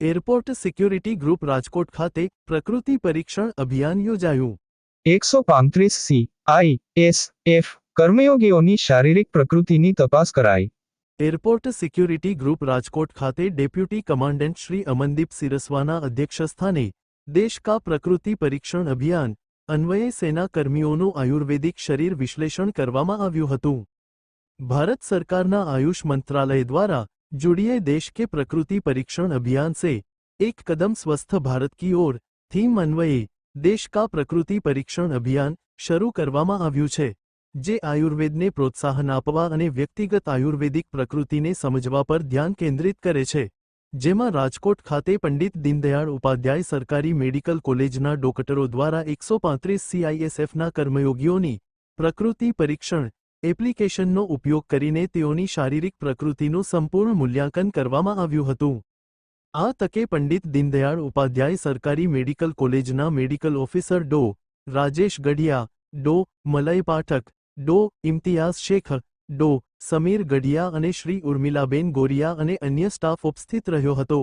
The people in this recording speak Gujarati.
એરપોર્ટ સિક્યુરિટી ગ્રુપ રાજકોટ ખાતે પ્રકૃતિ પરીક્ષણ અભિયાન યોજાયું। 135 CISF કર્મયોગીઓની શારીરિક પ્રકૃતિની તપાસ કરાઈ। એરપોર્ટ સિક્યુરિટી ગ્રુપ રાજકોટ ખાતે ડેપ્યુટી કમાન્ડન્ટ શ્રી અમનદીપ સિરસવાના અધ્યક્ષસ્થાને દેશ કા પ્રકૃતિ પરીક્ષણ અભિયાન અન્વયે સેના કર્મીઓનું આયુર્વેદિક શરીર વિશ્લેષણ કરવામાં આવ્યું હતું। ભારત સરકારના આયુષ મંત્રાલય દ્વારા जुड़िए देश के प्रकृति परीक्षण अभियान से एक कदम स्वस्थ भारत की ओर थीम अन्वये देश का प्रकृति परीक्षण अभियान शुरू करवामां आव्युं छे, जे आयुर्वेदने प्रोत्साहन आपवा अने व्यक्तिगत आयुर्वेदिक प्रकृतिने समजवा पर ध्यान केंद्रित करे छे। जेमां राजकोट खाते पंडित दीनदयाळ उपाध्याय सरकारी मेडिकल कॉलेजना डॉक्टरो द्वारा 135 CISF ना कर्मयोगीओनी प्रकृति परीक्षण एप्लिकेशनનો ઉપયોગ કરીને તેઓની શારીરિક પ્રકૃતિનું સંપૂર્ણ મૂલ્યાંકન કરવામાં આવ્યું હતું। આ તકે પંડિત દીનદયાળ ઉપાધ્યાય સરકારી મેડિકલ કોલેજના મેડિકલ ઓફિસર ડો. રાજેશ ગઢિયા, ડો. મલય પાઠક, ડો. ઇમ્તિયાઝ શેખ, ડો. સમીર ગઢિયા અને શ્રી ઉર્મિલાબેન ગોરિયા અને અન્ય સ્ટાફ ઉપસ્થિત રહ્યો હતો।